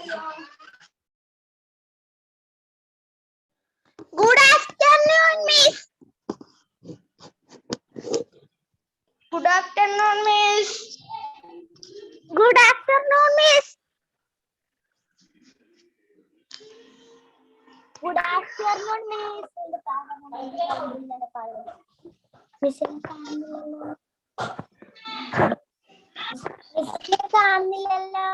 Good afternoon, Miss. Good afternoon, Miss. Good afternoon, Miss. Good afternoon, Miss. മിസ്സിനെ കാണുന്നില്ലല്ലോ.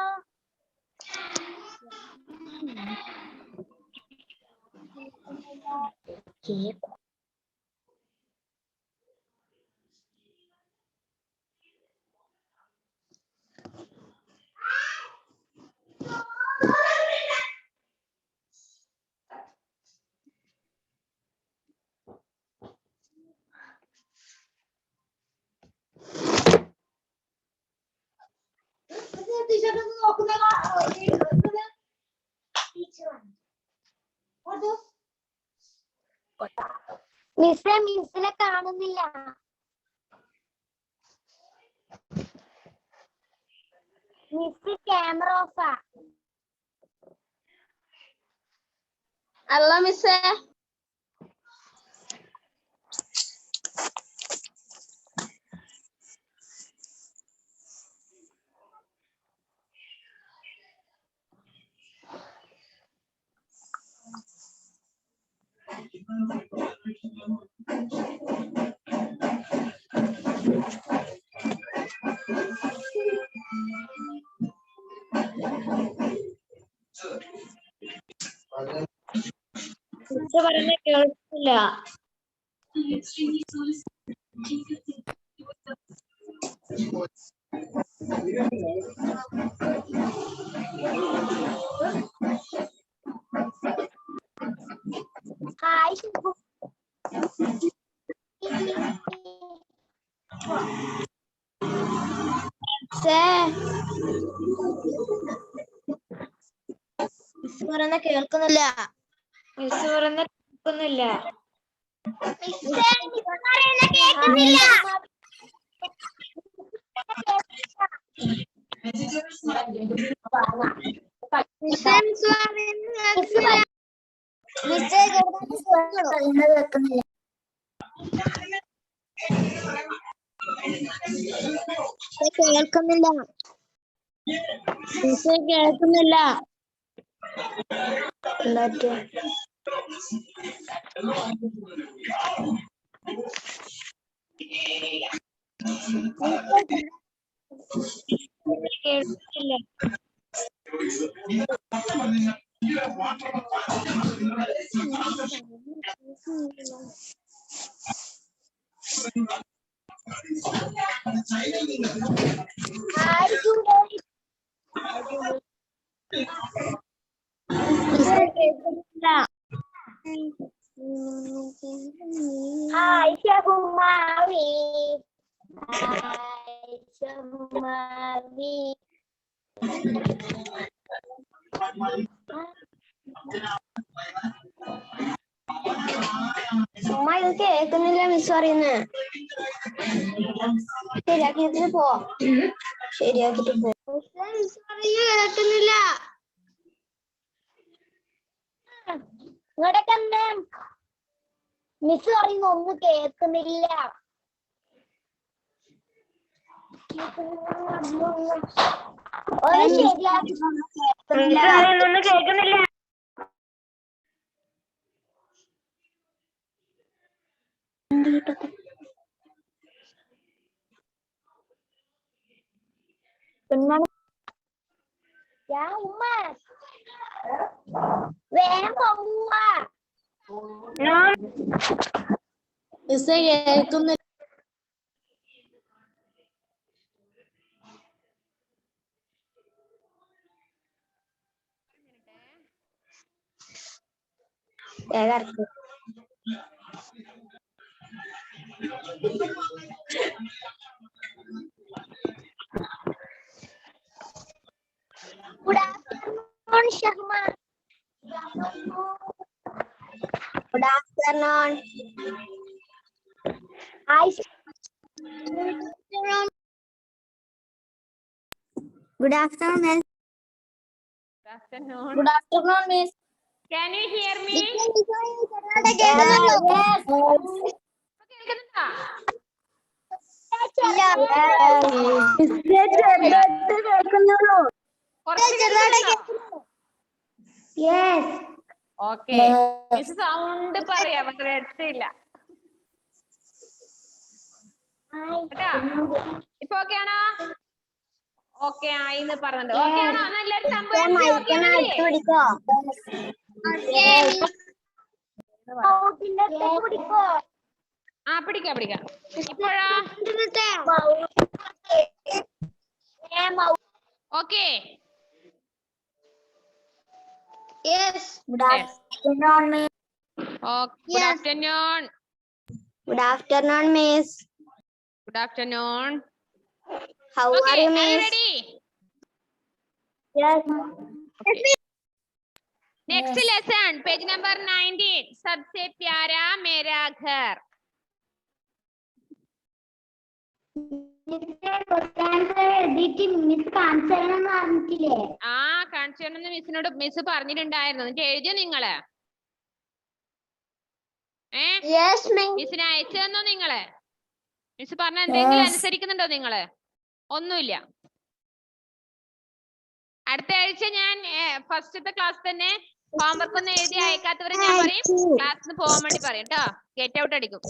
മിസ്സിനെ കാണുന്നില്ല. Miss camera ഓഫാ. അല്ല മിസ്സേ. പറയുന്ന കേൾക്കില്ല. മിസ് പറയുന്ന കേൾക്കുന്നില്ല. മിസ് പറയുന്ന കേൾക്കുന്നില്ല. കേൾക്കുന്നില്ല. മിസ് കേൾക്കുന്നില്ല. കേൾക്കില്ല. Aisyah-Humawi. ഉമ്മ ഇത് കേൾക്കുന്നില്ല മിസ് പറയുന്നത്. ശരിയാക്കിട്ട് പോ. ശരിയാക്കിട്ട് പോ. മിസ് കേൾക്കുന്നില്ല. ഇങ്ങോട്ടൊക്കെ എന്താ മിസ് പറയുന്ന ഒന്നും കേൾക്കുന്നില്ല. ഒന്നും കേൾക്കുന്നില്ല. ഉമ്മ വേഗം ഉമ്മ മിസ് കേൾക്കുന്നില്ല. Good afternoon, Shahma. Good afternoon. Good afternoon. afternoon. Good afternoon, Miss. Can you hear me? Yes. Okay. Miss sound പറയാ പക്ഷെ എടുത്തില്ല. കേട്ടാ? ഇപ്പൊ ഓക്കെ ആണോ? ഓക്കെ ആയിന്ന് പറഞ്ഞിട്ടുണ്ട്. ഓക്കെ ആണോ? എല്ലാവരും സംഭവം ഓക്കെ ആ പിടിക്കാം. ഇപ്പോഴാ okay. Yes. Good afternoon, Miss. Good afternoon. Good afternoon, Miss. Good afternoon. How Okay, are you, are you Miss? ready? Yes. Okay. Next Yes. lesson, page number 19. सबसे प्यारा मेरा घर. ആ കാണിച്ചോണ്ടെന്ന് മിസ്സിനോട് മിസ് പറഞ്ഞിട്ടുണ്ടായിരുന്നു. എന്നിട്ട് എഴുതിയോ നിങ്ങള്? മിസ്സിന് അയച്ചു തന്നോ നിങ്ങള്? മിസ് പറഞ്ഞ എന്തെങ്കിലും അനുസരിക്കുന്നുണ്ടോ നിങ്ങള്? ഒന്നുമില്ല. അടുത്ത ആഴ്ച ഞാൻ ഫസ്റ്റത്തെ ക്ലാസ് തന്നെ ഹോംവർക്ക് ഒന്നും എഴുതി അയക്കാത്തവരെ ഞാൻ പറയും ക്ലാസ്സിന് പോകാൻ വേണ്ടി പറയും കേട്ടോ. ഗെറ്റ് ഔട്ട് അടിക്കും.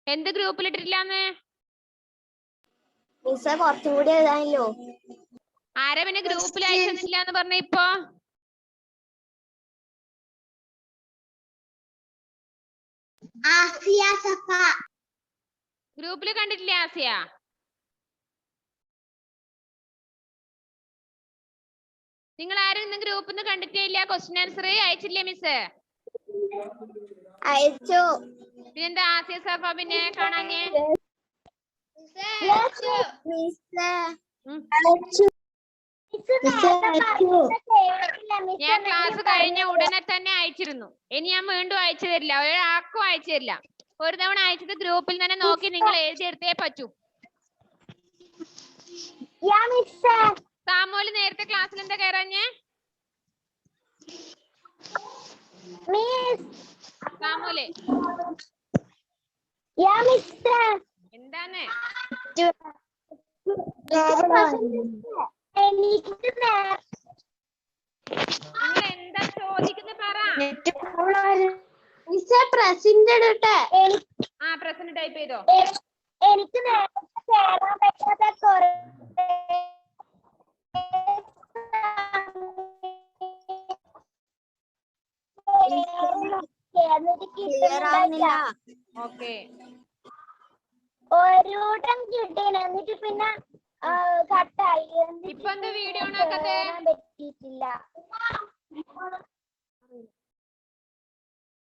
എന്ത് ഗ്രൂപ്പിൽ ഇട്ടിട്ടില്ലാന്ന്? കുറച്ചും കൂടി എഴുതാനല്ലോ. ആരാ പിന്നെ ഗ്രൂപ്പിൽ അയച്ചില്ല എന്ന് പറഞ്ഞ ഇപ്പൊ? ഗ്രൂപ്പിൽ കണ്ടിട്ടില്ലേ ആസിയ? നിങ്ങൾ ആരും ഇന്ന് ഗ്രൂപ്പിൽ നിന്ന് കണ്ടിട്ടേ ഇല്ല? ക്വസ്റ്റ്യൻ ആൻസർ അയച്ചില്ലേ മിസ്? അയച്ചു. പിന്നെന്താ ആസിയ സഫ പിന്നെ കാണാഞ്ഞേ? ഞാൻ ക്ലാസ് കഴിഞ്ഞ ഉടനെ തന്നെ അയച്ചിരുന്നു. ഇനി ഞാൻ വീണ്ടും അയച്ചു തരില്ല. ഒരാൾക്കും അയച്ചു തരില്ല. ഒരു തവണ അയച്ചത് ഗ്രൂപ്പിൽ തന്നെ നോക്കി നിങ്ങൾ എഴുതിയെടുത്തേ പറ്റൂ. സാമോല് നേരത്തെ ക്ലാസ്സിൽ എന്താ കയറാഞ്ഞേ? സാമോല് എന്താണ്? നിങ്ങൾ എന്താ ചോദിക്കുന്നത് പറ. പ്രസന്റ് ടൈപ്പ് ചെയ്തോ. എനിക്ക് കേറാൻ പറ്റാത്ത ഓക്കെ. ഒരുട്ടം കിട്ടീന എന്നിട്ട് പിന്നെ കട്ടായി. ഇപ്പൊ എന്താ വീഡിയോ ഓണാക്കാത്തെ? പറ്റിയിട്ടില്ല.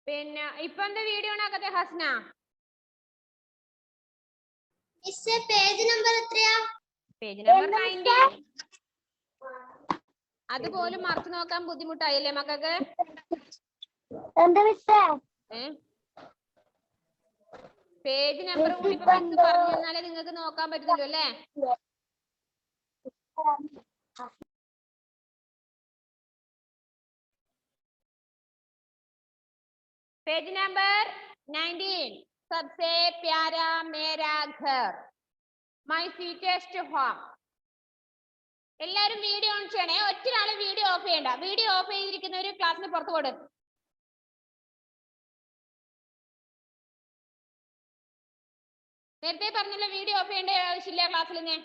പിന്നെ ഇപ്പൊ എന്താ വീഡിയോ ഓണാക്കാത്തെ ഹസ്ന? പേജ് നമ്പർ എത്രയാ? Page number 90. അതുപോലും മറച്ചു നോക്കാൻ ബുദ്ധിമുട്ടായില്ലേ മക്കൾക്ക്? എന്താ മിസ്സേ? പേജ് നമ്പർ കൂടി ഇപ്പൊ മിസ് പറഞ്ഞു തന്നാലേ നിങ്ങൾക്ക് നോക്കാൻ പറ്റുള്ളൂ അല്ലേ? Page number 19. सबसे प्यारा मेरा घर. My sweetest home. എല്ലാരും വീഡിയോ ഓൺ ചെയ്യണേ. ഒറ്റരാളും വീഡിയോ ഓഫ് ചെയ്യണ്ട. വീഡിയോ ഓഫ് ചെയ്തിരിക്കുന്നവര് ക്ലാസ്സിന് പുറത്തു പോടും. നേരത്തെ പറഞ്ഞല്ലോ വീഡിയോ ഓഫ് ചെയ്യേണ്ട ആവശ്യമില്ല ക്ലാസ്സിൽ നിന്ന്.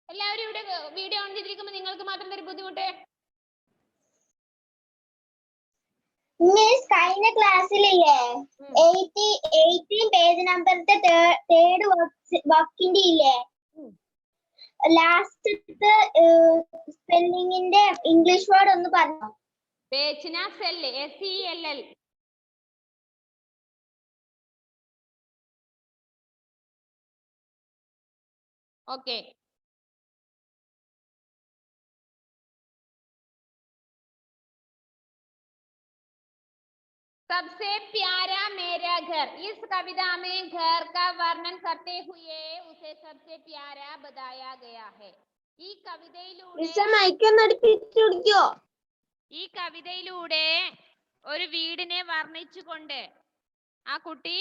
എല്ലാവരും ഇവിടെ വീഡിയോ ഓൺ ചെയ്തിരിക്കുമ്പോൾ നിങ്ങൾക്ക് മാത്രം ഒരു ബുദ്ധിമുട്ട്. മിസ് കഴിഞ്ഞ ക്ലാസ്സിലില്ലേ 18 പേജ് നമ്പറിന്റെ തേർഡ് വർക്കിന്റെ ഇല്ലേ ലാസ്റ്റത്തെ സ്പെല്ലിങ്ങിന്റെ ഇംഗ്ലീഷ് വേർഡ് ഒന്ന് പറഞ്ഞോ. പേച്ചിന സെല്ല് SELL. ഓക്കെ. सबसे प्यारा मेरा घर। इस कविता में घर का वर्णन करते हुए उसे सबसे प्यारा बताया गया है. ഈ കവിതയിലൂടെ ഒരു വീടിനെ വർണ്ണിച്ചുകൊണ്ട് ആ കുട്ടി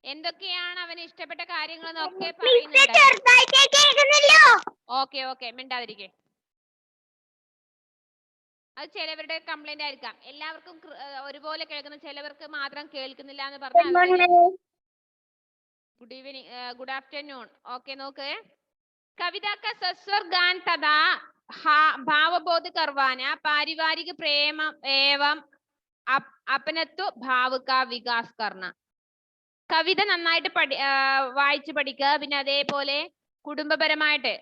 എന്തൊക്കെയാണ് അവന് ഇഷ്ടപ്പെട്ട കാര്യങ്ങൾ എന്നൊക്കെ പറയുന്നുണ്ട്. ഓക്കെ ഓക്കെ മിണ്ടാതിരിക്കെ. അത് ചിലവരുടെ കംപ്ലൈന്റ് ആയിരിക്കാം. എല്ലാവർക്കും ഒരുപോലെ കേൾക്കുന്ന, ചിലവർക്ക് മാത്രം കേൾക്കുന്നില്ല എന്ന് പറഞ്ഞാൽ good evening good afternoon. Okay നോക്ക്. कविता का सस्वर गान तथा भावबोध करवाना पारिवारिक प्रेम एवं अपनत्व भाव का विकास करना. കവിത നന്നായിട്ട് വായിച്ചു പഠിക്കുക. പിന്നെ അതേപോലെ കുടുംബപരമായിട്ട്,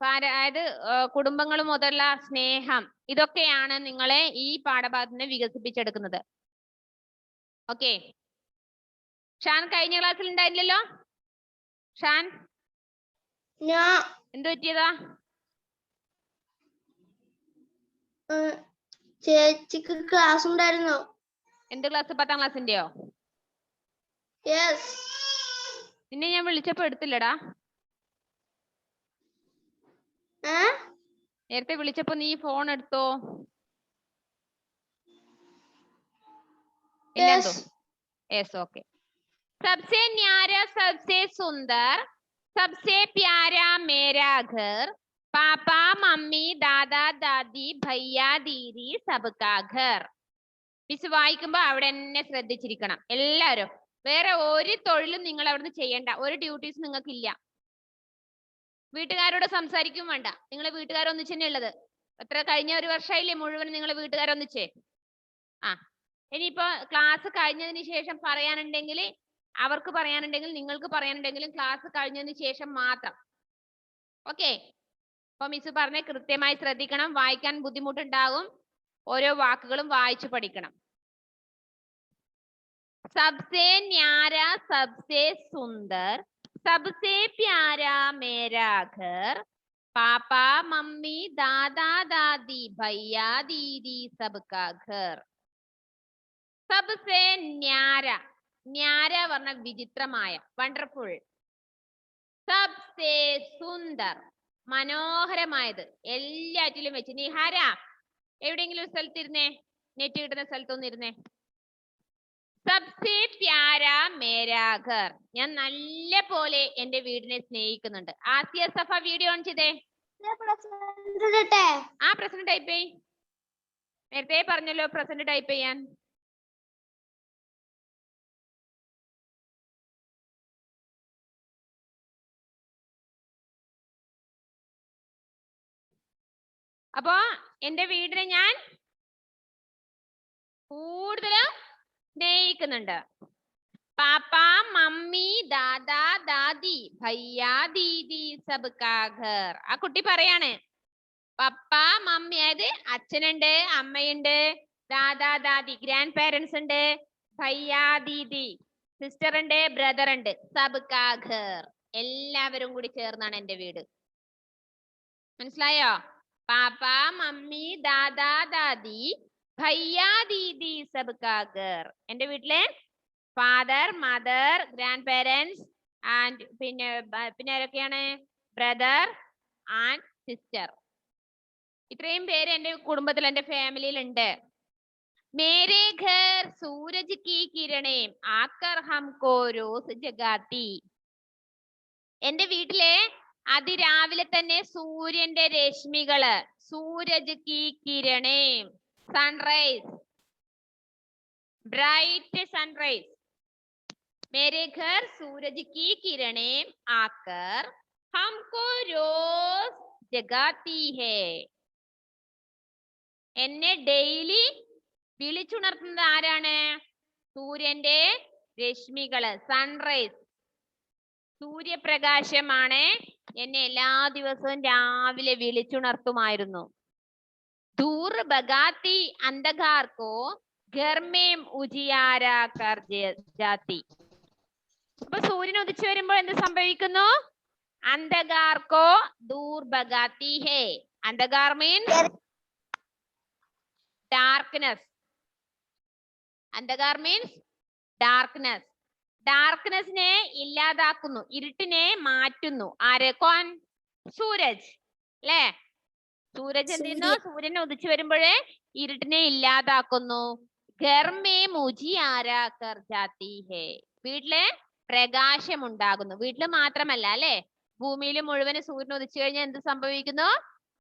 അതായത് കുടുംബങ്ങൾ മുതലുള്ള സ്നേഹം, ഇതൊക്കെയാണ് നിങ്ങളെ ഈ പാഠഭാഗത്തിന് വികസിപ്പിച്ചെടുക്കുന്നത്. ഓക്കെ. ഷാൻ കഴിഞ്ഞ ക്ലാസ്സിൽ ഉണ്ടായില്ലല്ലോ? ഷാൻ എന്ത് പറ്റിയതാ? ചേച്ചിക്ക് ക്ലാസ് ഉണ്ടായിരുന്നോ? എന്ത് ക്ലാസ്? 10ാം ക്ലാസ്സിന്റെയോ? നിന്നെ ഞാൻ വിളിച്ചപ്പോ എടുത്തില്ലടാ. നേരത്തെ വിളിച്ചപ്പോ നീ ഫോൺ എടുത്തോ? ഇല്ലെന്തോ? യെസ്. ഓക്കെ. सबसे न्यारा सबसे सुंदर सबसे प्यारा मेरा घर पापा मम्मी दादा दादी भैया दीदी सबका घर. മിസ് വായിക്കുമ്പോ അവിടെ തന്നെ ശ്രദ്ധിച്ചിരിക്കണം എല്ലാവരും. വേറെ ഒരു തൊഴിലും നിങ്ങൾ അവിടുന്ന് ചെയ്യണ്ട. ഒരു ഡ്യൂട്ടീസ് നിങ്ങൾക്ക് ഇല്ല. വീട്ടുകാരോട് സംസാരിക്കും വേണ്ട. നിങ്ങളെ വീട്ടുകാരൊന്നിച്ച് തന്നെ ഉള്ളത്. എത്ര കഴിഞ്ഞ ഒരു വർഷമായില്ലേ മുഴുവൻ നിങ്ങളെ വീട്ടുകാരൊന്നിച്ചേ. ഇനിയിപ്പോ ക്ലാസ് കഴിഞ്ഞതിന് ശേഷം പറയാനുണ്ടെങ്കിൽ, അവർക്ക് പറയാനുണ്ടെങ്കിൽ, നിങ്ങൾക്ക് പറയാനുണ്ടെങ്കിലും ക്ലാസ് കഴിഞ്ഞതിന് ശേഷം മാത്രം. ഓക്കെ. അപ്പൊ മിസ് പറഞ്ഞ കൃത്യമായി ശ്രദ്ധിക്കണം. വായിക്കാൻ ബുദ്ധിമുട്ടുണ്ടാകും. ഓരോ വാക്കുകളും വായിച്ചു പഠിക്കണം. सबसे न्यारा सबसे सुंदर सबसे प्यारा मेरा घर पापा मम्मी दादा दादी भैया दीदी सबका घर. सबसे न्यारा, ന്യാര പറഞ്ഞ വിചിത്രമായ, വണ്ടർഫുൾ. സബ്സേ സുന്ദർ, മനോഹരമായത്. എല്ലാറ്റിലും വെച്ച്. നിഹാര എവിടെയെങ്കിലും ഒരു സ്ഥലത്ത് ഇരുന്നേ, നെറ്റ് കിട്ടുന്ന സ്ഥലത്തൊന്നും ഇരുന്നേ. സബ്സേ പ്യാര മേരാ ഘർ, ഞാൻ നല്ല പോലെ എന്റെ വീടിനെ സ്നേഹിക്കുന്നുണ്ട്. ആസിയ സഫ വീഡിയോ ഓൺ ചെയ്തേ. പ്രസന്റ് ടൈപ്പ് ചെയ്. നേരത്തെ പറഞ്ഞല്ലോ പ്രസന്റ് ടൈപ്പ് ചെയ്യാൻ. അപ്പോ എന്റെ വീടിനെ ഞാൻ കൂടുതലും സ്നേഹിക്കുന്നുണ്ട്. പാപ്പ മമ്മി ദാദാ ദാദി ഭയ്യ ദീദി സബ്കാ ഘർ. ആ കുട്ടി പറയാണ് പപ്പ മമ്മി, അതായത് അച്ഛനുണ്ട്, അമ്മയുണ്ട്, ദാദാ ദാദി ഗ്രാൻഡ് പേരൻസ് ഉണ്ട്, ഭയ്യ ദീദി സിസ്റ്റർ ഉണ്ട്, ബ്രദർ ഉണ്ട്, സബ്കാ ഘർ എല്ലാവരും കൂടി ചേർന്നാണ് എന്റെ വീട്. മനസ്സിലായോ? പാപ്പ മമ്മി ദാദാ ദാദി ഭയ്യ ദീദി സബ്കാ ഘർ. എന്റെ വീട്ടിലെ father mother grand parents and പിന്നെ ആരൊക്കെയാണ്? Brother and sister. ഇത്രയും പേര് എന്റെ കുടുംബത്തിൽ, എന്റെ ഫാമിലിയിൽ ഉണ്ട്. മേരെ ഘർ സൂരജ് കി കിരണേ ആക്കർ ഹംകോ രോസ് ജഗാത്തി. എന്റെ വീട്ടിലെ അതിരാവിലെ തന്നെ സൂര്യന്റെ രശ്മികള്, സൂരജ് കി കിരണേ, സൺറൈസ്, ബ്രൈറ്റ് സൺറൈസ്. मेरे घर सूरज की किरणें आकर हमको रोज जगाती है. എന്നെ ഡെയിലി വിളിച്ചുണർത്തുന്നത് ആരാണ്? സൂര്യന്റെ രശ്മികള്, സൺറൈസ്, സൂര്യപ്രകാശമാണ് എന്നെ എല്ലാ ദിവസവും രാവിലെ വിളിച്ചുണർത്തുമായിരുന്നു. ദൂർ ബഗാത്തി അന്ധകാർ കോ ഘർ മേം ഉജിയാര കർ ജാത്തി. അപ്പൊ സൂര്യൻ ഉദിച്ചു വരുമ്പോൾ എന്ത് സംഭവിക്കുന്നു? അന്ധകാർ കോ ദൂർ ബഗാത്തി ഹേ. അന്ധകാർ മീൻസ് ഡാർക്ക്നെസ്. അന്ധകാർ മീൻസ് ഡാർക്ക്നെസ്. ഡാർക്ക്നെസ്സിനെ ഇല്ലാതാക്കുന്നു, ഇരുട്ടിനെ മാറ്റുന്നു. ആര്? കോൺ? സൂരജ് അല്ലേ? സൂരജ് എന്ത് ചെയ്യുന്നു? സൂര്യൻ ഉദിച്ചു വരുമ്പോഴേ ഇരുട്ടിനെ ഇല്ലാതാക്കുന്നു. ഘർ മേ മുജിയാര കർ ജാത്തി ഹേ. വീട്ടിലെ പ്രകാശം ഉണ്ടാകുന്നു. വീട്ടില് മാത്രമല്ല അല്ലെ, ഭൂമിയിൽ മുഴുവൻ സൂര്യൻ ഉദിച്ചു കഴിഞ്ഞാൽ എന്ത് സംഭവിക്കുന്നു?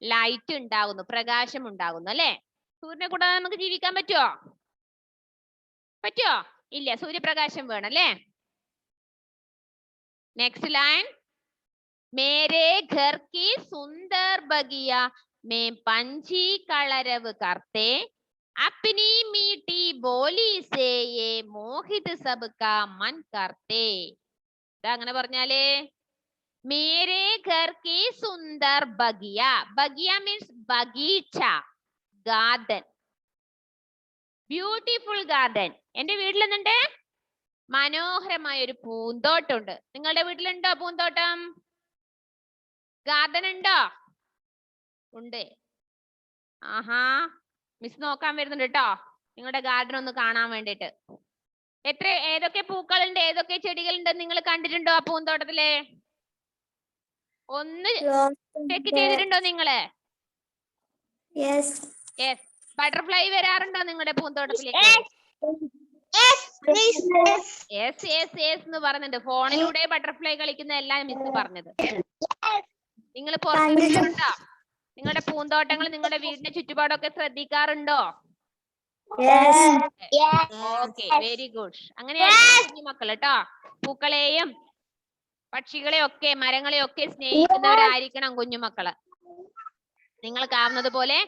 ലൈറ്റ് ഉണ്ടാകുന്നു, പ്രകാശം ഉണ്ടാകുന്നു അല്ലെ? സൂര്യനെ കൂടാതെ നമുക്ക് ജീവിക്കാൻ പറ്റുമോ? പറ്റുമോ? ഇല്ല, സൂര്യപ്രകാശം വേണം അല്ലേ? Next line. മേരെ ഘർ की सुंदर बगिया में पंछी कलरव करते अपनी मीठी बोली से ये मोहित सबका मन करते. അങ്ങനെ പറഞ്ഞാലേ മേരെ ഘർ की सुंदर बगिया. बगिया means ബഗീച്ച, ഗാർഡൻ, ബ്യൂട്ടിഫുൾ ഗാർഡൻ. എന്റെ വീട്ടിൽ എന്തുണ്ട്? മനോഹരമായ ഒരു പൂന്തോട്ടമുണ്ട്. നിങ്ങളുടെ വീട്ടിലുണ്ടോ പൂന്തോട്ടം? ഗാർഡൻ ഉണ്ടോ? ഉണ്ട്. ആഹാ, മിസ് നോക്കാൻ വരുന്നുണ്ട് കേട്ടോ, നിങ്ങളുടെ ഗാർഡൻ ഒന്ന് കാണാൻ വേണ്ടിട്ട്. ഏതൊക്കെ പൂക്കളുണ്ട്, ഏതൊക്കെ ചെടികളുണ്ട് നിങ്ങൾ കണ്ടിട്ടുണ്ടോ ആ പൂന്തോട്ടത്തില്? ഒന്ന് ചെക്ക് ചെയ്തിട്ടുണ്ടോ നിങ്ങള്? യെസ്. ബട്ടർഫ്ലൈ വരാറുണ്ടോ നിങ്ങളുടെ പൂന്തോട്ടത്തിലേക്ക്? യെസ് യെസ് യെസ് എന്ന് പറയുന്നുണ്ട്. ഫോണിലൂടെ ബട്ടർഫ്ലൈ കളിക്കുന്ന എല്ലാം മിസ് പറഞ്ഞത്. നിങ്ങൾ പുറത്തിറങ്ങാറുണ്ടോ? നിങ്ങളുടെ പൂന്തോട്ടങ്ങൾ, നിങ്ങളുടെ വീടിന്റെ ചുറ്റുപാടൊക്കെ ശ്രദ്ധിക്കാറുണ്ടോ? Okay, very good. അങ്ങനെയാണ് മക്കൾ കേട്ടോ. പൂക്കളെയും പക്ഷികളെയും ഒക്കെ മരങ്ങളെയും ഒക്കെ സ്നേഹിക്കുന്നവരായിരിക്കണം കുഞ്ഞുമക്കള്. നിങ്ങൾക്കാവുന്നത് പോലെ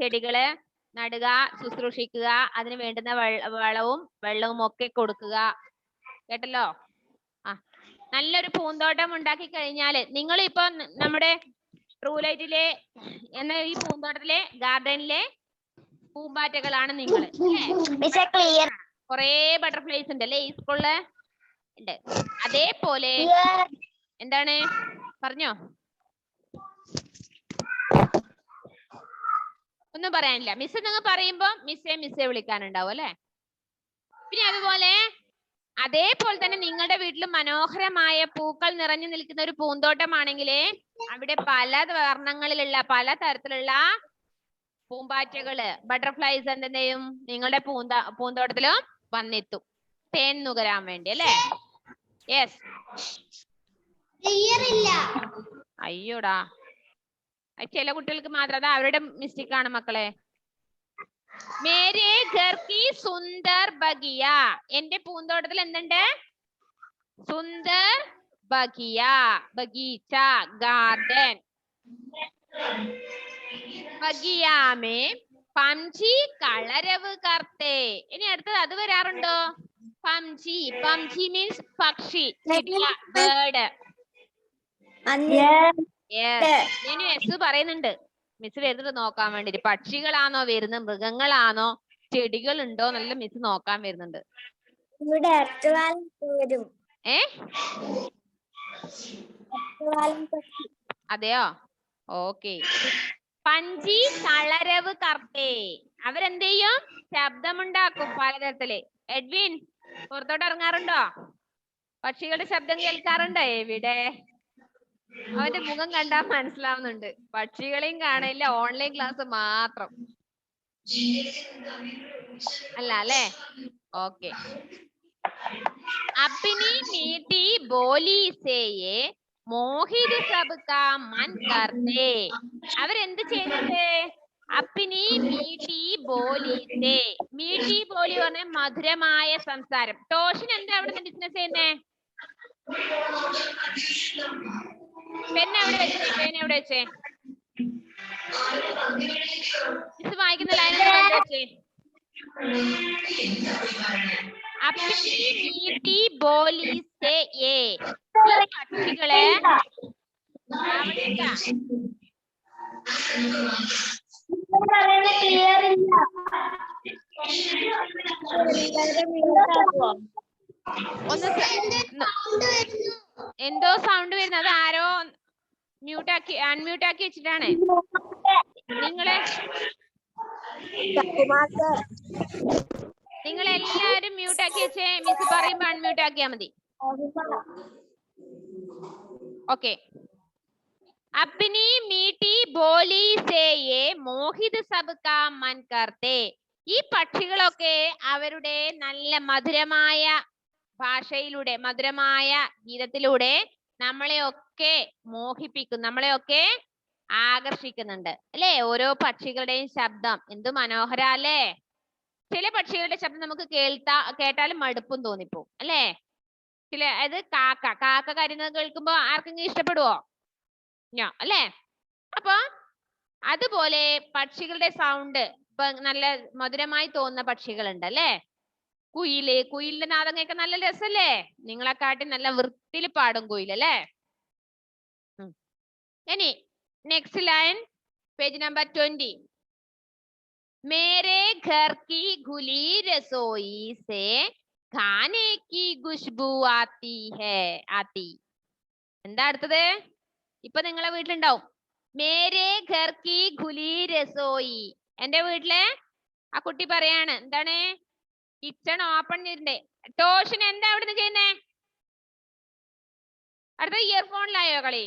ചെടികള് നടുക, ശുശ്രൂഷിക്കുക, അതിന് വേണ്ടുന്ന വെള്ളവും ഒക്കെ കൊടുക്കുക. കേട്ടല്ലോ? നല്ലൊരു പൂന്തോട്ടം ഉണ്ടാക്കി കഴിഞ്ഞാല് നിങ്ങൾ ഇപ്പൊ നമ്മുടെ ട്രൂലൈറ്റിലെ ഈ പൂന്തോട്ടത്തിലെ ഗാർഡനിലെ പൂമ്പാറ്റകളാണ് നിങ്ങൾ. കൊറേ ബട്ടർഫ്ലൈസ് ഉണ്ട് അല്ലേ ഈ സ്കൂളില്? ഉണ്ട്. അതേപോലെ എന്താണ് പറഞ്ഞോ? ഒന്നും പറയാനില്ല. മിസ് നിങ്ങൾ പറയുമ്പോ മിസ്സേ വിളിക്കാനുണ്ടാവും അല്ലെ? പിന്നെ അതേപോലെ തന്നെ നിങ്ങളുടെ വീട്ടിൽ മനോഹരമായ പൂക്കൾ നിറഞ്ഞു നിൽക്കുന്ന ഒരു പൂന്തോട്ടമാണെങ്കിൽ അവിടെ പല വർണ്ണങ്ങളിലുള്ള പല തരത്തിലുള്ള പൂമ്പാറ്റകള്, ബട്ടർഫ്ലൈസ് എന്ത് ചെയ്യും? നിങ്ങളുടെ പൂന്തോട്ടത്തിലും വന്നെത്തും തേൻ നുകരാൻ വേണ്ടി അല്ലേ? യെസ്. അയ്യോടാ, ചില കുട്ടികൾക്ക് മാത്രം, അത് അവരുടെ മിസ്റ്റേക്ക് ആണ് മക്കളെ. മേരെ ഘർ की सुंदर बगिया. എന്റെ പൂന്തോട്ടത്തിൽ എന്തുണ്ട്? സുന്ദർ ബഗിയ, ബഗീച്ച, ഗാർഡൻ. ബഗിയ മേ പംഛി കളരവ് കർത്തെ. ഇനി അടുത്തത് അത് വരാറുണ്ടോ? പംഛി. പംഛി മീൻസ് പക്ഷി, ബേർഡ്. ഇനി എസ് പറയുന്നുണ്ട്, മിസ് വരുന്നത് നോക്കാൻ വേണ്ടിട്ട്. പക്ഷികളാണോ വരുന്നത്, മൃഗങ്ങളാണോ, ചെടികളുണ്ടോ നല്ല മിസ് നോക്കാൻ വരുന്നുണ്ട്. അതെയോ? ഓക്കെ. പഞ്ചി കളരവ് കർത്തേ. അവരെന്ത് ചെയ്യും? ശബ്ദമുണ്ടാക്കും പലതരത്തില്. എഡ്വിൻ പുറത്തോട്ട് ഇറങ്ങാറുണ്ടോ? പക്ഷികളുടെ ശബ്ദം കേൾക്കാറുണ്ടോ? എവിടെ? അവന്റെ മുഖം കണ്ടാൽ മനസ്സിലാവുന്നുണ്ട്. പക്ഷികളെയും കാണില്ല, ഓൺലൈൻ ക്ലാസ് മാത്രം അല്ല അല്ലേ? ഓക്കെ. अपनी मीठी बोली से ये मोहित सबका मन करते. അവരെന്ത് ചെയ്യുന്നുണ്ട്? അപ്പിനി മീठी बोली से. മീठी बोली പറഞ്ഞ മധുരമായ സംസാരം. ടോഷിൻ എന്താ അവിടെ ബിസിനസ് ചെയ്യുന്നേ? പെണ്ണെവിടെ വെച്ചേ? മിസ് വായിക്കുന്ന ലൈൻ വെച്ചേ. अपनी मीठी बोली से ये. പക്ഷികളെ എന്തോ സൗണ്ട് വരുന്നത്. അത് ആരോ അൺമ്യൂട്ട് ആക്കി വെച്ചിട്ടാണ്. നിങ്ങളെ നിങ്ങൾ എല്ലാവരും മ്യൂട്ട് ആക്കി വെച്ചേ. മിസ് പറയുമ്പോ അൺമ്യൂട്ട് ആക്കിയാ മതി. ഓക്കെ. अपनी मीठी बोली से ये മോഹിത് സബ് കാ മൻ കർത്തെ. ഈ പക്ഷികളൊക്കെ അവരുടെ നല്ല മധുരമായ ഭാഷയിലൂടെ, മധുരമായ ഗീതത്തിലൂടെ നമ്മളെയൊക്കെ മോഹിപ്പിക്കും, നമ്മളെയൊക്കെ ആകർഷിക്കുന്നുണ്ട് അല്ലേ? ഓരോ പക്ഷികളുടെയും ശബ്ദം എന്ത് മനോഹര അല്ലേ? ചില പക്ഷികളുടെ ശബ്ദം നമുക്ക് കേട്ടാലും മടുപ്പും തോന്നിപ്പോവും അല്ലേ? അത് കാക്ക കരയുന്നത് കേൾക്കുമ്പോ ആർക്കെങ്കിലും ഇഷ്ടപ്പെടുവോ? അല്ലേ? അപ്പൊ അതുപോലെ പക്ഷികളുടെ സൗണ്ട് ഇപ്പൊ നല്ല മധുരമായി തോന്നുന്ന പക്ഷികളുണ്ട് അല്ലേ? കുയിലിന്റെ നാദം കേൾക്കാൻ നല്ല രസല്ലേ? നിങ്ങളെക്കാട്ടി നല്ല വൃത്തിയിൽ പാടും കുയിൽ അല്ലേ? ഇനി നെക്സ്റ്റ് ലൈൻ, പേജ് നമ്പർ 20. मेरे घर की खुली रसोई से खाने की खुशबू आती है എന്താ അടുത്തത്? ഇപ്പൊ നിങ്ങളെ വീട്ടിലുണ്ടാവും മേരേ ഘർ കി ഖുലി രസോയി. എന്റെ വീട്ടിലെ ആ കുട്ടി പറയാണ് എന്താണ്? കിച്ചൺ ഓപ്പൺ ചെയ്തിട്ടുണ്ട്. ടോഷൻ എന്താ അവിടുന്ന് ചെയ്യുന്നേ? അടുത്ത ഇയർഫോണിലായോ കളി?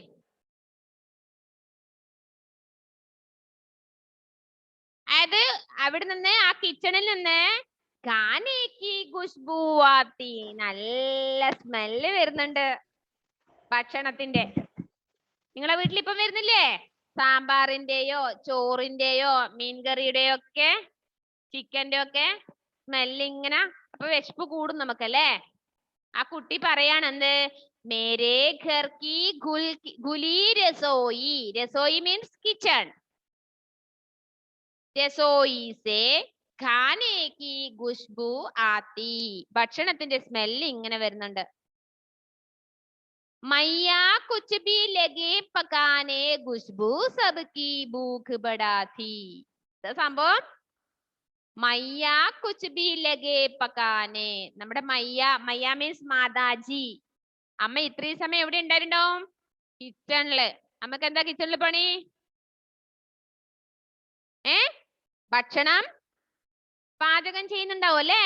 അത് അവിടെ നിന്ന് ആ കിച്ചണിൽ നിന്ന് ഖാനേക്ക് ഖുശ്ബൂ ആത്തി, നല്ല സ്മെല്ല് വരുന്നുണ്ട് ഭക്ഷണത്തിന്റെ. നിങ്ങളെ വീട്ടിൽ ഇപ്പം വരുന്നില്ലേ? സാമ്പാറിന്റെയോ ചോറിന്റെയോ മീൻകറിയുടെയോ ഒക്കെ ചിക്കന്റെ ഒക്കെ സ്മെല്ല് ഇങ്ങനെ. അപ്പൊ വിശപ്പ് കൂടും നമുക്കല്ലേ? ആ കുട്ടി പറയാണ് എന്ത്? മേരേ ഘർ കി ഖുലി രസോയി. രസോയി മീൻസ് കിച്ചൺ. രസോയി സേ ഖാനേ കി ഖുശ്ബൂ ആത്തി, ഭക്ഷണത്തിന്റെ സ്മെല്ല് ഇങ്ങനെ വരുന്നുണ്ട്. मैया कुछ भी लगे पकाने खुशबू सबकी भूख बढ़ाती. സംഭവം മയ്യ കുച്ച് ബി ലഗേ പക്കാനെ. നമ്മുടെ മയ്യ മീൻസ് മാതാജി. അമ്മ ഇത്രയും സമയം എവിടെ ഉണ്ടായിട്ടുണ്ടാവും? കിച്ചണില്. അമ്മക്ക് എന്താ കിച്ചണില് പണി? ഭക്ഷണം പാചകം ചെയ്യുന്നുണ്ടാവും അല്ലേ?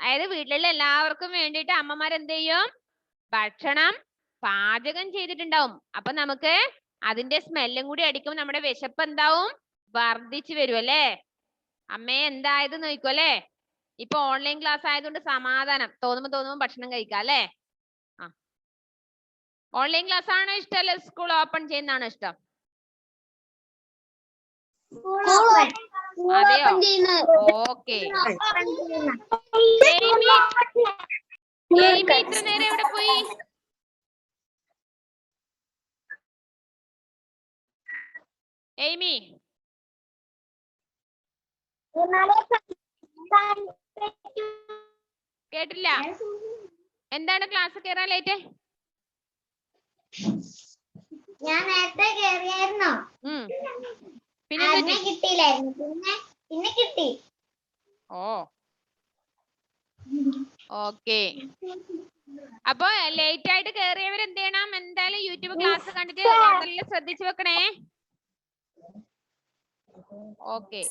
അതായത് വീട്ടിലുള്ള എല്ലാവർക്കും വേണ്ടിയിട്ട് അമ്മമാർ എന്ത് ചെയ്യും? ഭക്ഷണം പാചകം ചെയ്തിട്ടുണ്ടാവും. അപ്പൊ നമുക്ക് അതിന്റെ സ്മെല്ലും കൂടി അടിക്കുമ്പോൾ നമ്മുടെ വിശപ്പ് എന്താവും? വർദ്ധിച്ചു വരും അല്ലേ? അമ്മേ എന്തായത് നോക്കും അല്ലേ? ഇപ്പൊ ഓൺലൈൻ ക്ലാസ് ആയതുകൊണ്ട് സമാധാനം, തോന്നുമ്പോ ഭക്ഷണം കഴിക്കാം അല്ലേ? ഓൺലൈൻ ക്ലാസ് ആണോ ഇഷ്ടം അല്ലെ സ്കൂൾ ഓപ്പൺ ചെയ്യുന്നതാണോ ഇഷ്ടം? അതെയോ? ഓക്കെ. ഇത്ര നേരം എവിടെ പോയി? എയ്മി കേട്ടില്ല. എന്താണ് ക്ലാസ് കേറാൻ ലേറ്റ്? ഞാൻ നേരത്തെ കേറിയായിരുന്നോ? പിന്നെ കിട്ടിയില്ലായിരുന്നു, പിന്നെ കിട്ടി. ഓക്കെ. അപ്പൊ ലേറ്റ് ആയിട്ട് കേറിയവർ എന്ത് ചെയ്യണം? എന്തായാലും യൂട്യൂബ് ക്ലാസ് കണ്ടിട്ട് നല്ല ശ്രദ്ധിച്ചു വെക്കണേ. Okay.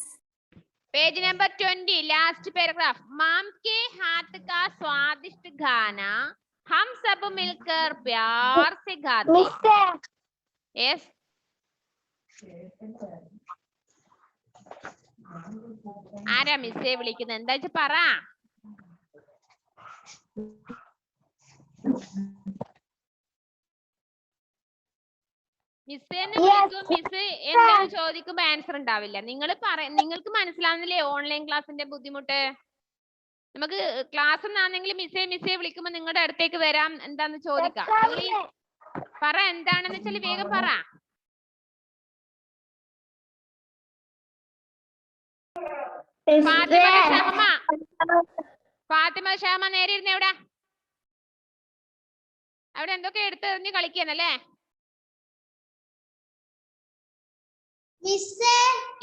Page number 20, last paragraph. माम के हाथ का स्वादिष्ट गाना हम सब मिलकर प्यार से गाते. Yes. ആരാ മിസ്സേ വിളിക്കുന്നത്? എന്താ വെച്ച് പറ. മിസ്സേന്ന് വിളിക്കും. മിസ് എന്താണ് ചോദിക്കുമ്പോ ആൻസർ ഉണ്ടാവില്ല. നിങ്ങൾക്ക് മനസ്സിലാവുന്നില്ലേ ഓൺലൈൻ ക്ലാസ്സിന്റെ ബുദ്ധിമുട്ട്? നമുക്ക് ക്ലാസ് എന്നാണെങ്കിൽ മിസ്സേ വിളിക്കുമ്പോ നിങ്ങളുടെ അടുത്തേക്ക് വരാം, എന്താന്ന് ചോദിക്കാം. പറ എന്താണെന്ന് വെച്ചാൽ വേഗം പറ. ഫാത്തിമ ഷഹമ നേരെ ഇരുന്ന് എവിടെ? അവിടെ എന്തൊക്കെ എടുത്തെറിഞ്ഞ് കളിക്കുന്നല്ലേ?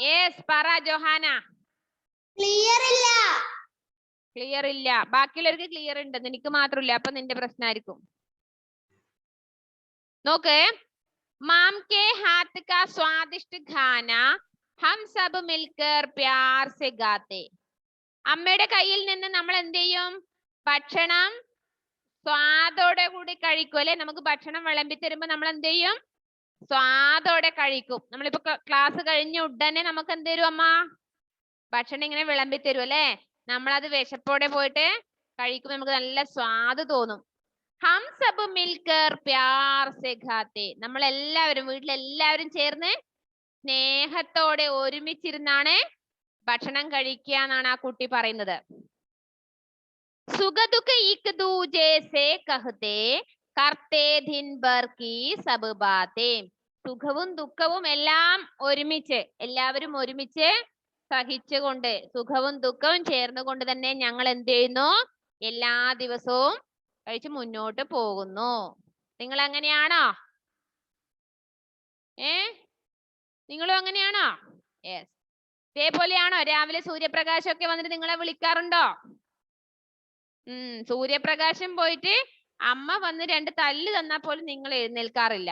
യെസ് പറ ജോഹാന. ക്ലിയർ ഇല്ല. ബാക്കിയുള്ളവർക്ക് ക്ലിയർ ഉണ്ട്, നിനക്ക് മാത്രമില്ല. അപ്പൊ നിന്റെ പ്രശ്നമായിരിക്കും. നോക്ക്. മാം കെ ഹാത്ത് കാ സ്വാദിഷ്ട് ഖാന ഹം സബ് മിൽക്കർ പ്യാർ സെ ഗാത്തെ. അമ്മയുടെ കയ്യിൽ നിന്ന് നമ്മൾ എന്ത് ചെയ്യും? ഭക്ഷണം സ്വാദോടെ കൂടി കഴിക്കും അല്ലെ? നമുക്ക് ഭക്ഷണം വിളമ്പി തരുമ്പോ നമ്മൾ എന്ത് ചെയ്യും? സ്വാദോടെ കഴിക്കും. നമ്മളിപ്പോ ക്ലാസ് കഴിഞ്ഞ ഉടനെ നമുക്ക് എന്ത് തരും അമ്മ? ഭക്ഷണം ഇങ്ങനെ വിളമ്പി തരും അല്ലെ? നമ്മളത് വിശപ്പോടെ പോയിട്ട് കഴിക്കുമ്പോൾ നമുക്ക് നല്ല സ്വാദ് തോന്നും. ഹം സബ് മിൽക്കർ പ്യാർ സെ ഖാത്തെ. നമ്മൾ എല്ലാവരും വീട്ടിലെല്ലാവരും ചേർന്ന് സ്നേഹത്തോടെ ഒരുമിച്ചിരുന്നാണ് ഭക്ഷണം കഴിക്കുക എന്നാണ് ആ കുട്ടി പറയുന്നത്. സുഖദുഃഖ ഇക് ദൂജെ സെ കഹ്തേ കർത്തേ ദിൻ ഭർ കി സബ് ബാതേ. സുഖവും ദുഃഖവും എല്ലാം ഒരുമിച്ച്, എല്ലാവരും ഒരുമിച്ച് സഹിച്ചുകൊണ്ട്, സുഖവും ദുഃഖവും ചേർന്നുകൊണ്ട് തന്നെ ഞങ്ങൾ എന്ത് ചെയ്യുന്നു? എല്ലാ ദിവസവും കഴിച്ച് മുന്നോട്ട് പോകുന്നു. നിങ്ങൾ അങ്ങനെയാണോ? നിങ്ങളും അങ്ങനെയാണോ? യെസ്. ഇതേപോലെയാണോ? രാവിലെ സൂര്യപ്രകാശം ഒക്കെ വന്നിട്ട് നിങ്ങളെ വിളിക്കാറുണ്ടോ? സൂര്യപ്രകാശം പോയിട്ട് അമ്മ വന്ന് 2 തല്ല് തന്നാൽ പോലും നിങ്ങൾ എഴുന്നേൽക്കാറില്ല.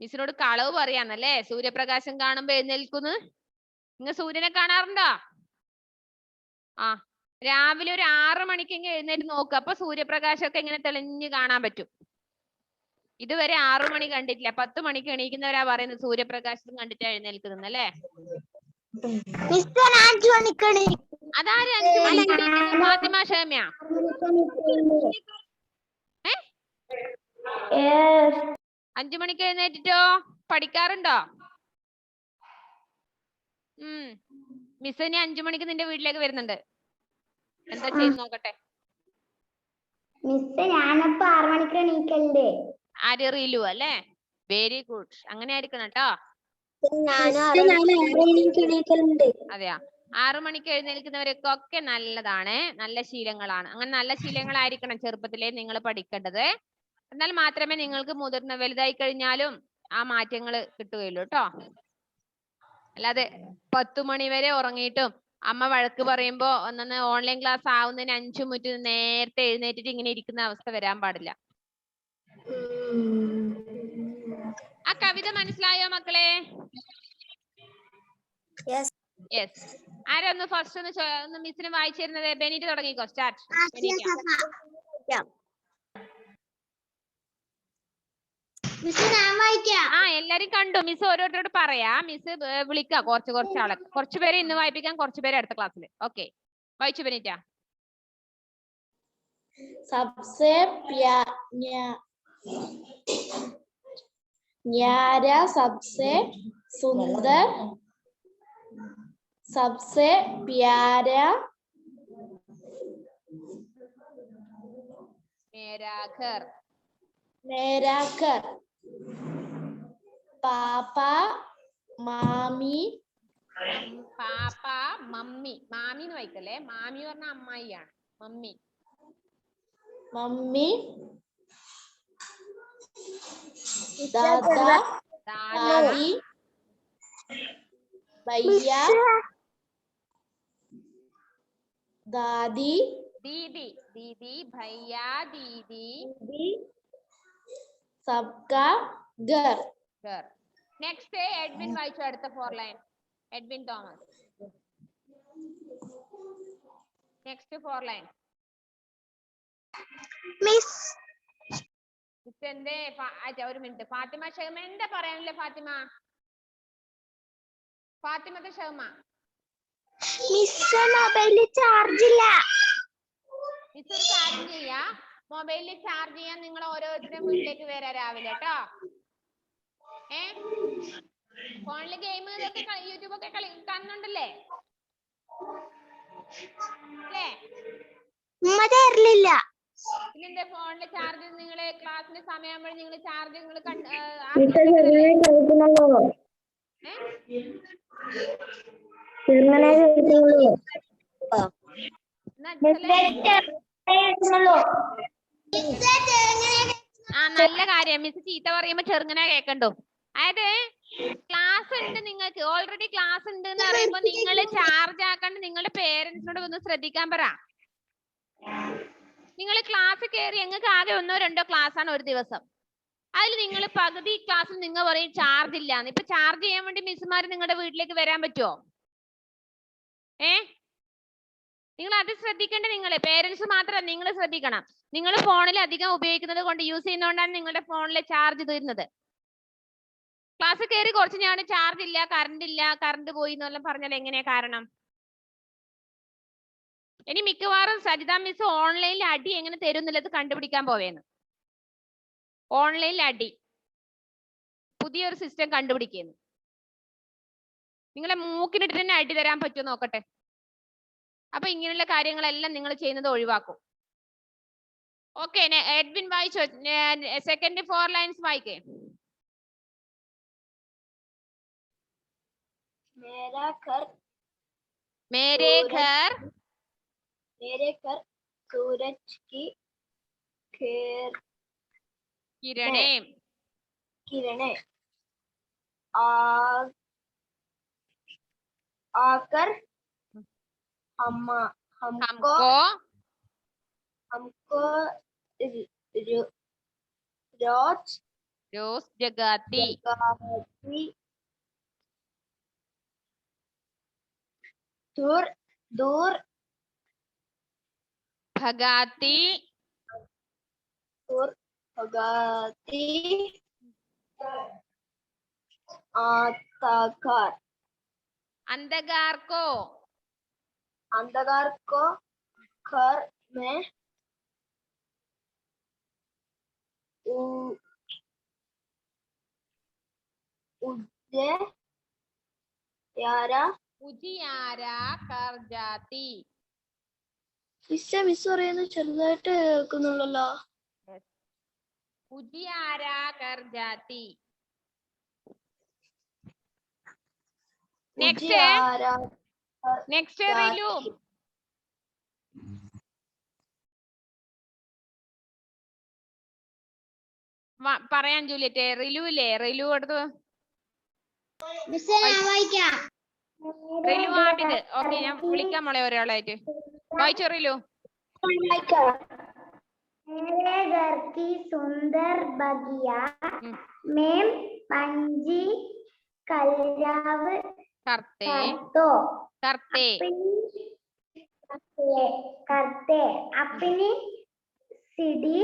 മിസ്സിനോട് കളവ് പറയാന്നല്ലേ സൂര്യപ്രകാശം കാണുമ്പോ എഴുന്നേൽക്കുന്നു. നിങ്ങൾ സൂര്യനെ കാണാറുണ്ടോ? രാവിലെ ഒരു 6 മണിക്കെങ്കിലും എഴുന്നേറ്റ് നോക്കുക. അപ്പൊ സൂര്യപ്രകാശം ഒക്കെ ഇങ്ങനെ തെളിഞ്ഞ് കാണാൻ പറ്റും. ഇതുവരെ 6 മണി കണ്ടിട്ടില്ല. 10 മണിക്ക് എണീക്കുന്നവരാ പറയുന്നത് സൂര്യപ്രകാശം കണ്ടിട്ടാ എഴുന്നേൽക്കുന്നത് അല്ലേ? അതാര് 5 മണിക്ക് എണീക്കുന്നത്? ഫാത്തിമ ഷഹമിയ? 5 മണിക്ക് എഴുന്നേറ്റിട്ടോ പഠിക്കാറുണ്ടോ? മിസ് ഇനി 5 മണിക്ക് നിന്റെ വീട്ടിലേക്ക് വരുന്നുണ്ട്. എന്താ ചെയ്ത് നോക്കട്ടെ. മിസ് ഞാനപ്പോ 6 മണിക്ക് എണീക്കണ്ടേ? ആര്? റിലു അല്ലേ? Very good. അങ്ങനെ ആയിരിക്കണം കേട്ടോ. അതെയാ? 6 മണിക്ക് എഴുന്നേൽക്കുന്നവർക്കൊക്കെ നല്ലതാണ്, നല്ല ശീലങ്ങളാണ്. അങ്ങനെ നല്ല ശീലങ്ങളായിരിക്കണം ചെറുപ്പത്തിലേ നിങ്ങൾ പഠിക്കേണ്ടത്. എന്നാൽ മാത്രമേ നിങ്ങൾക്ക് വലുതായി കഴിഞ്ഞാലും ആ മാറ്റങ്ങൾ കിട്ടുകയുള്ളൂ കേട്ടോ. അല്ലാതെ 10 മണി വരെ ഉറങ്ങിയിട്ടും അമ്മ വഴക്ക് പറയുമ്പോ ഒന്ന് ഓൺലൈൻ ക്ലാസ് ആവുന്നതിന് 5 മിനിറ്റ് നേരത്തെ എഴുന്നേറ്റിട്ട് ഇങ്ങനെ ഇരിക്കുന്ന അവസ്ഥ വരാൻ പാടില്ല. ആ കവിത മനസ്സിലായോ മക്കളെ? യെസ്. ആരൊന്ന് ഫസ്റ്റ് ഒന്ന് മിസ്സിന് വായിച്ചു തരുന്നത്? ബെനീറ്റ് തുടങ്ങിക്കോ. സ്റ്റാർട്ട്. എല്ലാരും കണ്ടു. മിസ് ഓരോരുത്തരോട് പറയാ. മിസ് വിളിക്ക കുറച്ച് ആളെ. കുറച്ചുപേരെ ഇന്ന് വായിപ്പിക്കാം, കുറച്ചുപേരെ അടുത്ത ക്ലാസ്സിൽ. ഓക്കെ, വായിച്ചു ബെനീറ്റ. सबसे न्यारा, सबसे सुंदर, सबसे प्यारा मेरा घर, पापा मामी, പാപ്പ മമ്മി. മാമി എന്ന് വായിക്കല്ലേ? മാമി പറഞ്ഞ അമ്മായിയാണ്. മമ്മി, मम्मी, दादा, दादी, भैया, दादी, दीदी, दीदी, भैया, दीदी, सबका घर. नेक्स्ट है एडविन वाइचो അടുത്ത 4 line. Edwin Thomas. Next 4 line. Miss എന്തേ? ഒരു മിനിറ്റ്. ഫാത്തിമ ഷഹമ എന്താ പറയാനില്ലേ? ഫാത്തിമത്തെ ഷഹമ. മിസ് മൊബൈലിൽ ചാർജ് ഇല്ല. മിസ് ചാർജ് ചെയ്യാ. മൊബൈലിൽ ചാർജ് ചെയ്യാൻ നിങ്ങൾ ഓരോരുത്തരും വീട്ടിലേക്ക് വരാ രാവിലെ കേട്ടോ. ഫോണില് ഗെയിം ഇതൊക്കെ യൂട്യൂബ് ഒക്കെ കാണുന്നുണ്ടല്ലേ? അല്ലേ? പിന്നെന്താ ഫോണില് ചാർജ്? നിങ്ങള് ക്ലാസ്സിന്റെ സമയമാകുമ്പോൾ നിങ്ങൾ ചാർജ് നല്ല കാര്യം. മിസ് ചീത്ത പറയുമ്പോ ചെറുങ്ങനെ കേക്കണ്ടോ? അതായത് ക്ലാസ് ഉണ്ട്, നിങ്ങൾക്ക് ഓൾറെഡി ക്ലാസ് ഉണ്ട് എന്ന് പറയുമ്പോ നിങ്ങൾ ചാർജ് ആക്കാണ്ട് നിങ്ങളുടെ പേരൻസിനോട് ഒന്ന് ശ്രദ്ധിക്കാൻ പറ. നിങ്ങൾ ക്ലാസ് കയറി ഞങ്ങൾക്ക് ആകെ 1 or 2 ക്ലാസ് ആണ് ഒരു ദിവസം. അതിൽ നിങ്ങൾ പകുതി ക്ലാസ്സിൽ നിങ്ങൾ പറയും ചാർജ് ഇല്ലാന്ന്. ഇപ്പൊ ചാർജ് ചെയ്യാൻ വേണ്ടി മിസ്സുമാർ നിങ്ങളുടെ വീട്ടിലേക്ക് വരാൻ പറ്റുമോ? നിങ്ങൾ അത് ശ്രദ്ധിക്കേണ്ട. നിങ്ങൾ പേരൻസ് മാത്രം നിങ്ങൾ ശ്രദ്ധിക്കണം. നിങ്ങൾ ഫോണിൽ അധികം ഉപയോഗിക്കുന്നത് കൊണ്ട് യൂസ് ചെയ്യുന്നതുകൊണ്ടാണ് നിങ്ങളുടെ ഫോണിലെ ചാർജ് തീരുന്നത്. ക്ലാസ് കയറി കുറച്ച് ഞാൻ ചാർജ് ഇല്ല, കറണ്ട് പോയി എന്നെല്ലാം പറഞ്ഞാൽ എങ്ങനെയാ കാരണം? ഇനി മിക്കവാറും സരിത മിസ് ഓൺലൈനിൽ അടി എങ്ങനെ തരുന്നില്ലത് കണ്ടുപിടിക്കാൻ പോവേന്ന്. ഓൺലൈനിൽ അടി പുതിയൊരു സിസ്റ്റം കണ്ടുപിടിക്കുന്നു. നിങ്ങളെ മൂക്കിനിട്ട് തന്നെ അടി തരാൻ പറ്റുമോ നോക്കട്ടെ. അപ്പൊ ഇങ്ങനെയുള്ള കാര്യങ്ങളെല്ലാം നിങ്ങൾ ചെയ്യുന്നത് ഒഴിവാക്കും. ഓക്കെ, എഡ്വിൻ വായിച്ചോ? സെക്കൻഡ് 4 ലൈൻസ് വായിക്കേ. मेरे घर सूरज की किरणें आकर हमको रोज जगाती दूर भगाती अंधकार को घर में उजियारा कर जाती. മിസ് പറയുന്നത് ചെറുതായിട്ട് കേൾക്കുന്നുള്ളല്ലോ. उजियारा कर जाती. नेक्स्ट रिलू. പറയാൻ ജൂലിയറ്റ്. റിലു ഇല്ലേ? റിലു എടുത്തു. റിലു ആബിദ്. ഓക്കെ, ഞാൻ വിളിക്കാം മോളെ ഒരാളായിട്ട്. വായിച്ചോ റിലു. मेरे घर की सुंदर बगिया में पंछी कलरव करते अपनी सीढ़ी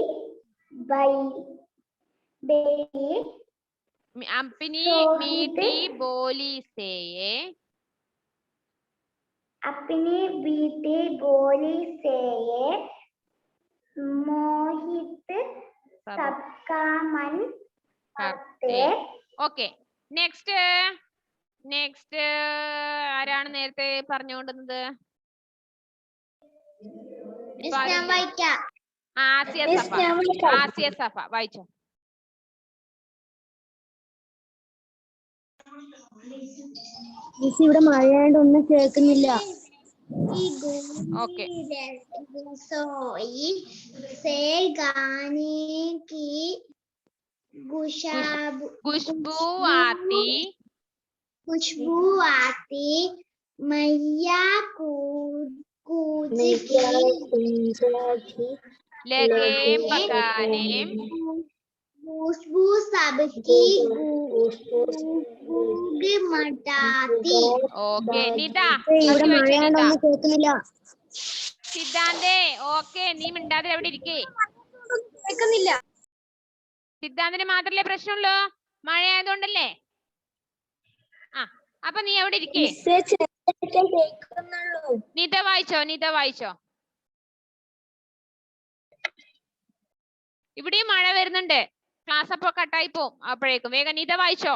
बेली अपनी मीठी बोली से मोहित सबका मन करते. ഓക്കെ, നെക്സ്റ്റ് ആരാണ് നേരത്തെ പറഞ്ഞുകൊണ്ടിരുന്നത്? ആസിയ സഫ വായിച്ചോ. ഇവിടെ മഴയായോണ്ട് ഒന്നും കേൾക്കുന്നില്ല. ओके, से गाने की खुशबू आती मैया लगे पकाने खुशबू सबकी मटाती. ഓക്കെ നിത. സിദ്ധാന്തേ ഓക്കെ, നീ മിണ്ടാതെ അവിടെ ഇരിക്കേ. കേൾക്കുന്നില്ല. സിദ്ധാന്തിന് മാത്രല്ലേ പ്രശ്നമുള്ളൂ? മഴ ആയതുകൊണ്ടല്ലേ? അപ്പൊ നീ അവിടെ ഇരിക്കേ. നിത വായിച്ചോ. ഇവിടെയും മഴ വരുന്നുണ്ട്. ക്ലാസ് അപ്പൊ കട്ടായി പോവും. അപ്പോഴേക്കും വേഗം നിത വായിച്ചോ.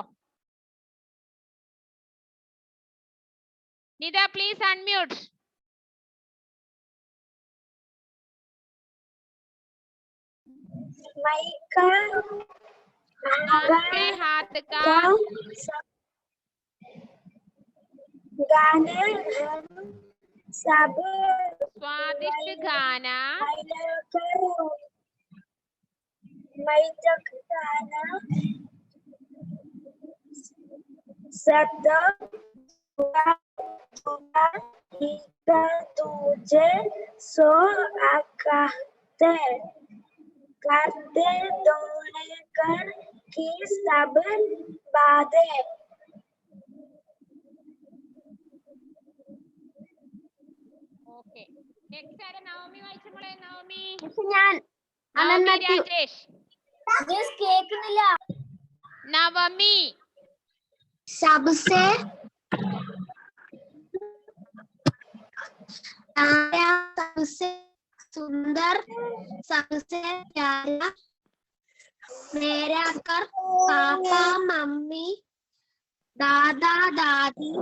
Nita please unmute. हाथ का गाना सब स्वादिष्ट गाना तुझे सो आकाते करते दौड़े कर की सब बाधे. ओके, നെക്സ്റ്റ് ആരാ? നവമി വായിച്ചോളെ. നവമി. ഞാൻ നവമി രാജേഷ്. കേൾക്കുന്നില്ല. നവമി. सबसे प्यारा, सबसे सुंदर, सबसे प्यारा, मेरा घर, पापा मम्मी, दादा दादी,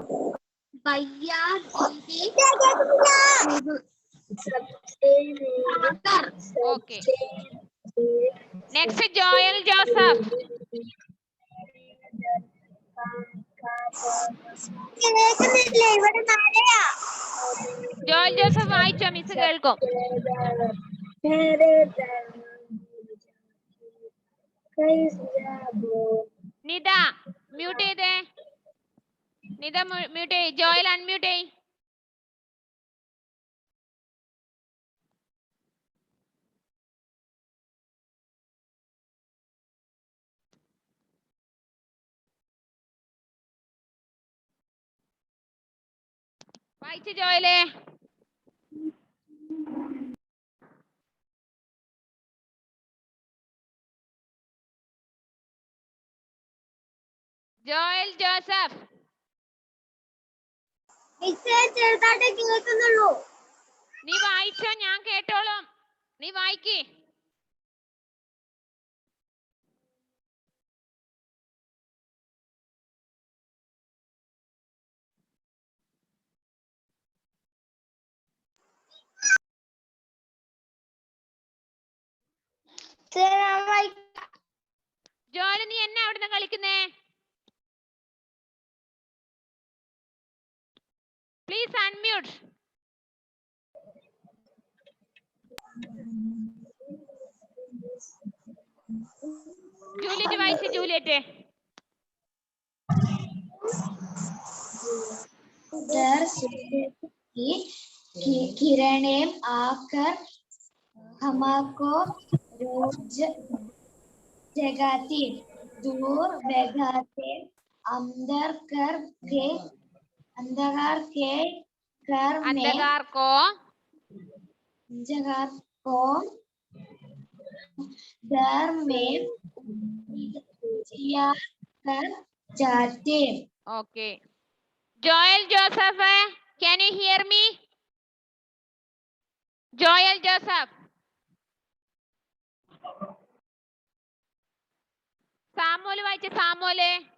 भैया दीदी, okay. Next Joel Joseph. Joel Joseph വായിച്ചോ, മിസ് കേൾക്കും. നിത മ്യൂട്ട് ചെയ്തേ. നിത മ്യൂട്ട് ചെയ്. ജോയൽ അൺമ്യൂട്ട് ചെയ്. വായിച്ചു ജോയലേ. Joel Joseph. കേൾക്കുന്നുള്ളൂ. നീ വായിച്ചോ, ഞാൻ കേട്ടോളും. നീ വായിക്ക്. ജോയൽ നീ എന്നെ അവിടുന്ന് കളിക്കുന്നേ? Please unmute. ജൂലിയറ്റ് വായിച്ച്. ജൂലിയറ്റ്. किरणें आकर हमको रोज जगाती, दूर भगाते, अंधकार के घर में अंधकार को घर में जिया कर जाते. Okay. Joel Joseph, can you hear me? Joel Joseph. സാമൂല് വായിച്ച. സാമൂല്.